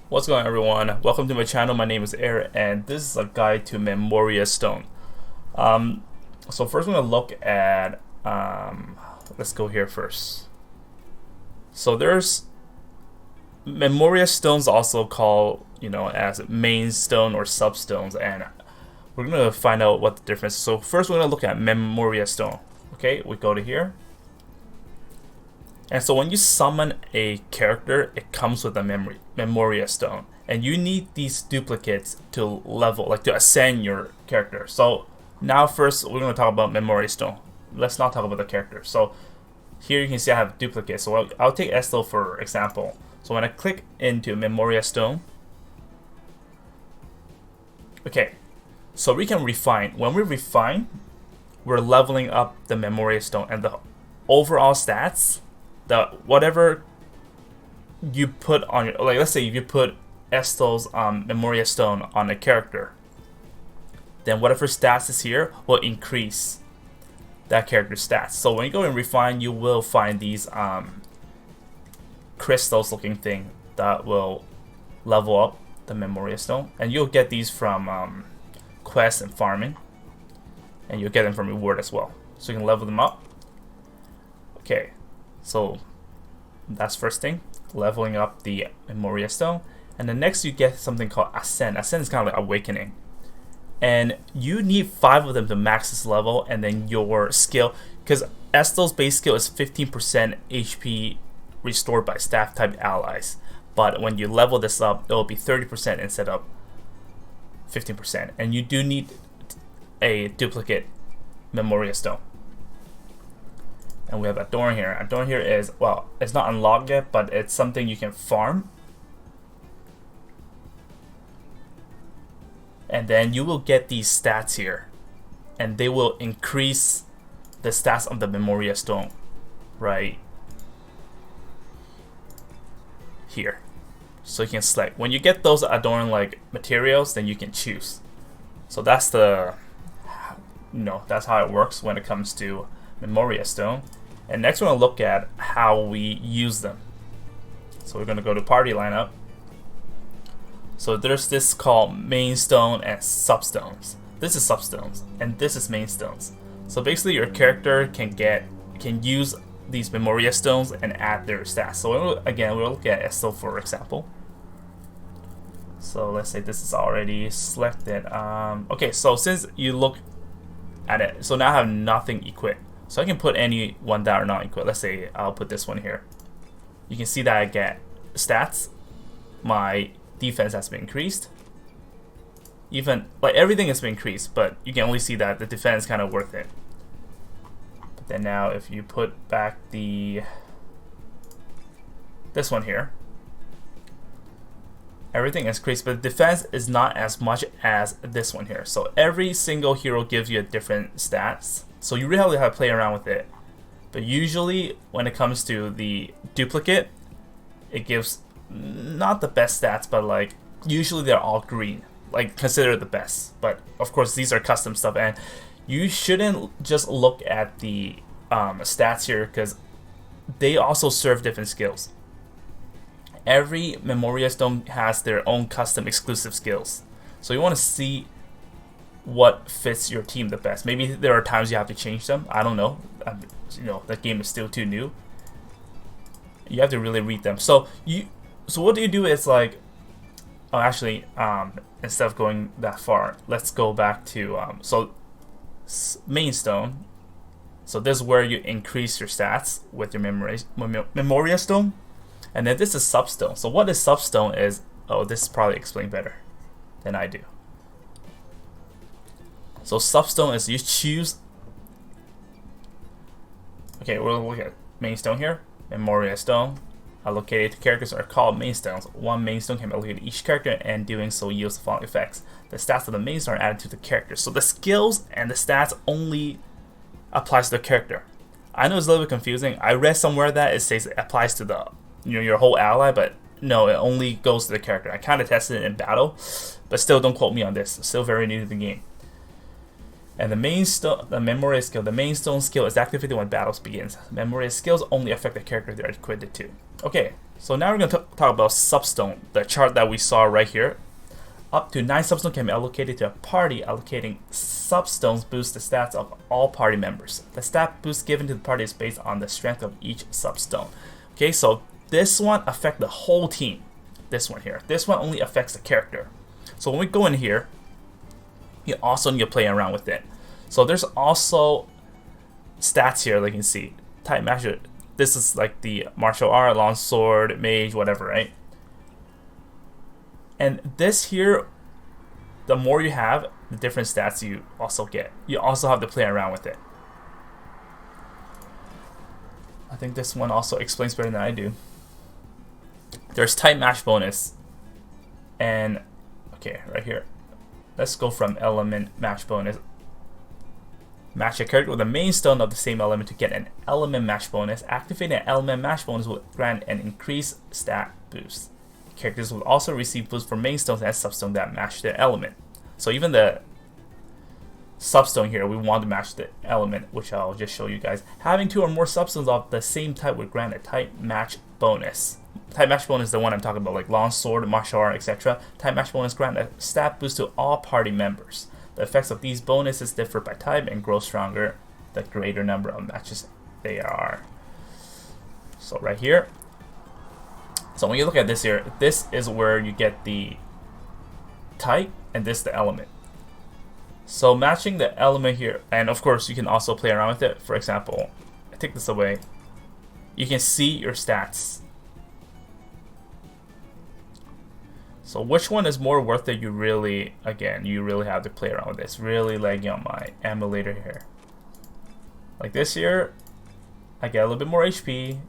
What's going on, everyone? Welcome to my channel. My name is Air, and this is a guide to Memoria Stone. So first we're going to look at, let's go here first. So there's Memoria Stones, also called, as main stone or substones, and we're going to find out what the difference is. So first we're going to look at Memoria Stone. Okay, we go to here. And so when you summon a character, it comes with a Memoria Stone. And you need these duplicates to level, like to ascend your character. So now first we're going to talk about Memoria Stone. Let's not talk about the character. So here you can see I have duplicates. So I'll take Estel for example. So when I click into Memoria Stone, okay, so we can refine. When we refine, we're leveling up the Memoria Stone and the overall stats. Whatever you put on your, like, let's say if you put Estel's Memoria Stone on a character, then whatever stats is here will increase that character's stats. So when you go and refine, you will find these crystals looking thing that will level up the Memoria Stone, and you'll get these from quests and farming, and you'll get them from reward as well. So you can level them up. Okay. So that's first thing, leveling up the Memoria Stone. And then next you get something called Ascend. Ascend is kind of like awakening. And you need 5 of them to max this level, and then your skill, because Estel's base skill is 15% HP restored by staff type allies. But when you level this up, it will be 30% instead of 15%. And you do need a duplicate Memoria Stone. And we have Adorn here. Adorn here is, well, it's not unlocked yet, but it's something you can farm. And then you will get these stats here. And they will increase the stats of the Memoria Stone. Right here. So you can select. When you get those Adorn like materials, then you can choose. So that's the, that's how it works when it comes to Memoria Stone. And next we're going to look at how we use them. So we're going to go to party lineup. So there's this called main stone and substones. This is substones and this is main stones. So basically your character can use these Memoria Stones and add their stats. So again, we'll look at Estel for example. So let's say this is already selected. Okay, so since you look at it, so now I have nothing equipped. So I can put any one that are not equipped. Let's say I'll put this one here. You can see that I get stats. My defense has been increased. Even, like, everything has been increased, but you can only see that the defense is kind of worth it. But then now if you put back this one here, everything is increased, but the defense is not as much as this one here. So every single hero gives you a different stats. So you really have to play around with it. But usually when it comes to the duplicate, it gives not the best stats, but like usually they're all green. Like considered the best. But of course these are custom stuff, and you shouldn't just look at the stats here, because they also serve different skills. Every Memoria Stone has their own custom exclusive skills. So you want to see what fits your team the best. Maybe there are times you have to change them. I don't know. That game is still too new. You have to really read them. So what do you do is like, instead of going that far, let's go back to main stone. So this is where you increase your stats with your Memoria Stone. And then this is substone. So what is substone is, this is probably explained better than I do. So substone is you choose. Okay, we'll look at main stone here. Memoria Stone. Allocated characters are called main stones. One main stone can be allocated to each character, and doing so yields the following effects. The stats of the main stone are added to the character. So the skills and the stats only applies to the character. I know it's a little bit confusing. I read somewhere that it says it applies to the your whole ally, but no, it only goes to the character. I kind of tested it in battle, but still don't quote me on this. It's still very new to the game. And the main stone, the Memoria skill, the main stone skill is activated when battles begins. Memoria skills only affect the character they're equipped to. Okay, so now we're going to talk about substone, the chart that we saw right here. Up to 9 substone can be allocated to a party. Allocating substones boosts the stats of all party members. The stat boost given to the party is based on the strength of each substone. Okay, so this one affects the whole team. This one here. This one only affects the character. So when we go in here, you also need to play around with it. So there's also stats here, like you can see. Type master. This is like the martial art, long sword, mage, whatever, right? And this here, the more you have, the different stats you also get. You also have to play around with it. I think this one also explains better than I do. There's type match bonus. And, okay, right here. Let's go from element match bonus. Match a character with a main stone of the same element to get an element match bonus. Activating an element match bonus will grant an increased stat boost. Characters will also receive boosts from main stones and substone that match their element. So even the substone here, we want to match the element, which I'll just show you guys. Having 2 or more substones of the same type would grant a type match bonus. Type match bonus is the one I'm talking about, like long sword, martial art, etc. Type match bonus grant a stat boost to all party members. The effects of these bonuses differ by type and grow stronger the greater number of matches they are. So right here. So when you look at this here, this is where you get the type and this the element. So matching the element here, and of course you can also play around with it. For example, I take this away. You can see your stats. So which one is more worth it? You really have to play around with this. Really lagging on my emulator here. Like this here, I get a little bit more HP.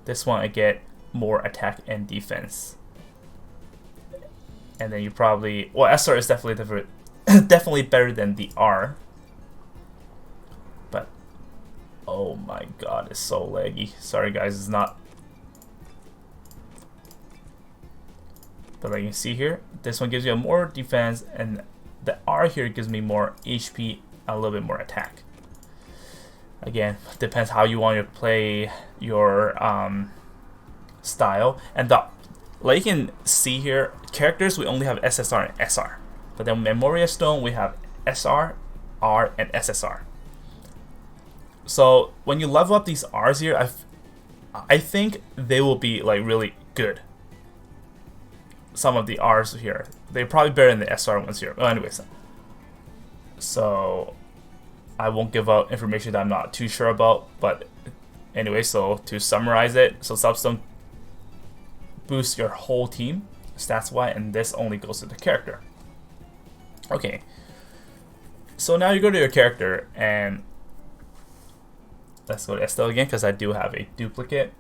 This one I get more attack and defense. And then you probably, well, SR is definitely different, definitely better than the R. But oh my god, it's so laggy. Sorry guys, it's not. But like you can see here, this one gives you a more defense, and the R here gives me more HP, a little bit more attack. Again, depends how you want to play your style. And like you can see here, characters we only have SSR and SR. But then Memoria Stone we have SR, R, and SSR. So when you level up these R's here, I think they will be like really good. Some of the R's here, they're probably better than the SR ones here. Well, anyways, so I won't give out information that I'm not too sure about. But anyway, so to summarize it, so substone boosts your whole team stats wise, and this only goes to the character. Okay, so now you go to your character, and let's go to Estelle again because I do have a duplicate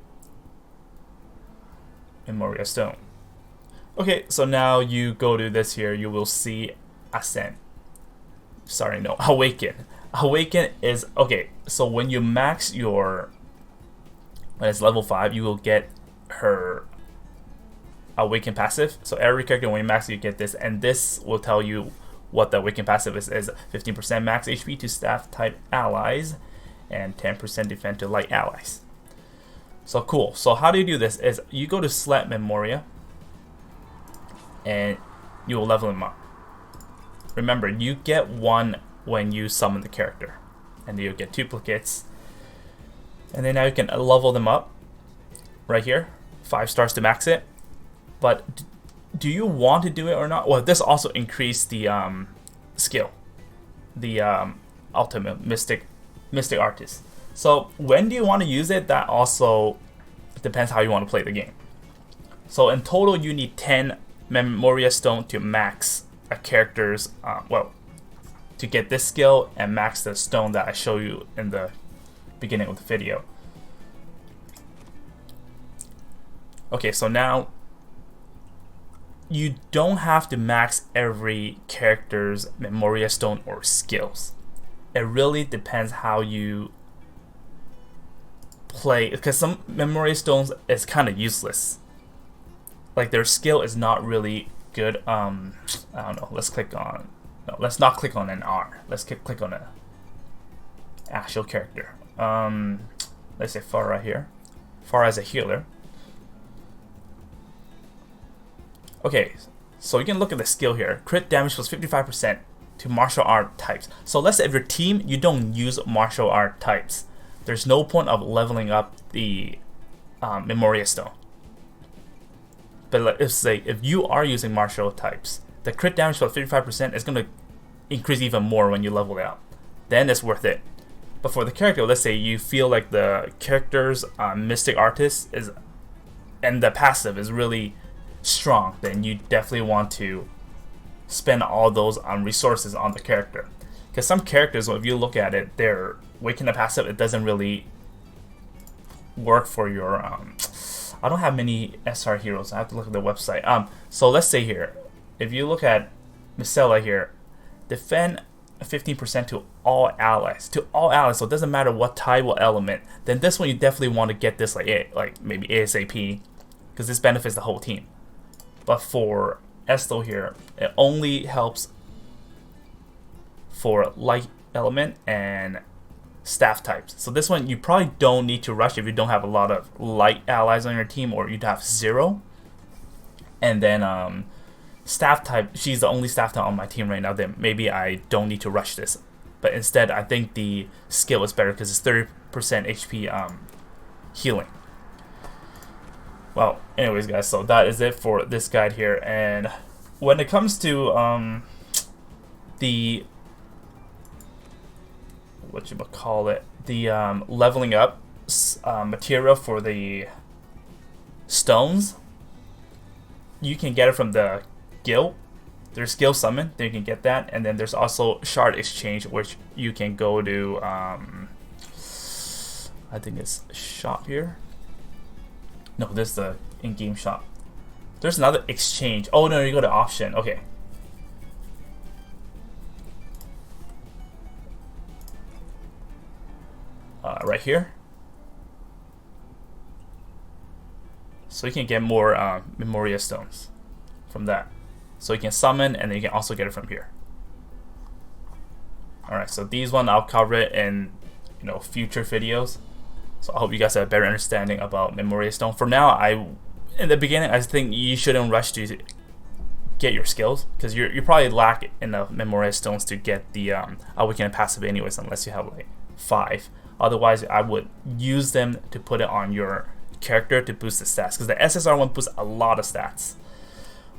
Memoria Stone. Okay, so now you go to this here, you will see Ascend. Sorry, no, Awaken. Awaken is, okay, so when you max your, when it's level 5, you will get her Awaken passive. So every character, when you max it, you get this, and this will tell you what the Awaken passive is 15% max HP to staff type allies, and 10% defense to light allies. So cool. So how do you do this? Is you go to select Memoria, and you will level him up. Remember, you get 1 when you summon the character, and then you'll get duplicates. And then now you can level them up right here, 5 stars to max it. But do you want to do it or not? Well, this also increased the skill, the ultimate mystic artist. So when do you want to use it? That also depends how you want to play the game. So in total, you need 10 Memoria Stone to max a character's, to get this skill and max the stone that I show you in the beginning of the video. Okay, so now you don't have to max every character's Memoria Stone or skills. It really depends how you play, because some Memoria Stones is kind of useless. Like their skill is not really good. I don't know. Let's click on No, let's not click on an R. Let's click on a actual character. Let's say Pharah right here. Pharah as a healer. Okay, so you can look at the skill here. Crit damage was 55% to martial art types. So let's say if your team, you don't use martial art types, there's no point of leveling up the Memoria Stone. But let's say if you are using martial types, the crit damage for 55% is going to increase even more when you level it up. Then it's worth it. But for the character, let's say you feel like the character's Mystic Artist is, and the passive is really strong, then you definitely want to spend all those resources on the character. Because some characters, if you look at it, their Awakening passive, it doesn't really work for your... I don't have many SR heroes. I have to look at the website. So let's say here, if you look at Micella here, defend 15% to all allies. To all allies, so it doesn't matter what type or element. Then this one you definitely want to get this like maybe ASAP, because this benefits the whole team. But for Estel here, it only helps for light element and staff types. So this one you probably don't need to rush if you don't have a lot of light allies on your team, or you'd have 0. And then staff type, she's the only staff type on my team right now, then maybe I don't need to rush this. But instead I think the skill is better because it's 30% HP healing. Well, anyways guys, so that is it for this guide here. And when it comes to the leveling up material for the stones, you can get it from the guild. There's guild summon, then you can get that, and then there's also shard exchange, which you can go to I think it's shop here. No, this is the in-game shop. There's another exchange. Oh no, you go to option. Okay. Right here. So you can get more Memoria Stones from that. So you can summon, and then you can also get it from here. Alright, so these one I'll cover it in future videos. So I hope you guys have a better understanding about Memoria Stone. For now, in the beginning, I think you shouldn't rush to get your skills, because you probably lack enough Memoria Stones to get the Awakening passive anyways, unless you have like 5. Otherwise, I would use them to put it on your character to boost the stats, because the SSR one boosts a lot of stats.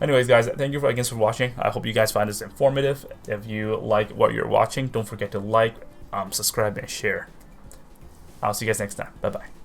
Anyways guys, thank you again for watching. I hope you guys find this informative. If you like what you're watching, don't forget to like, subscribe, and share. I'll see you guys next time. Bye bye.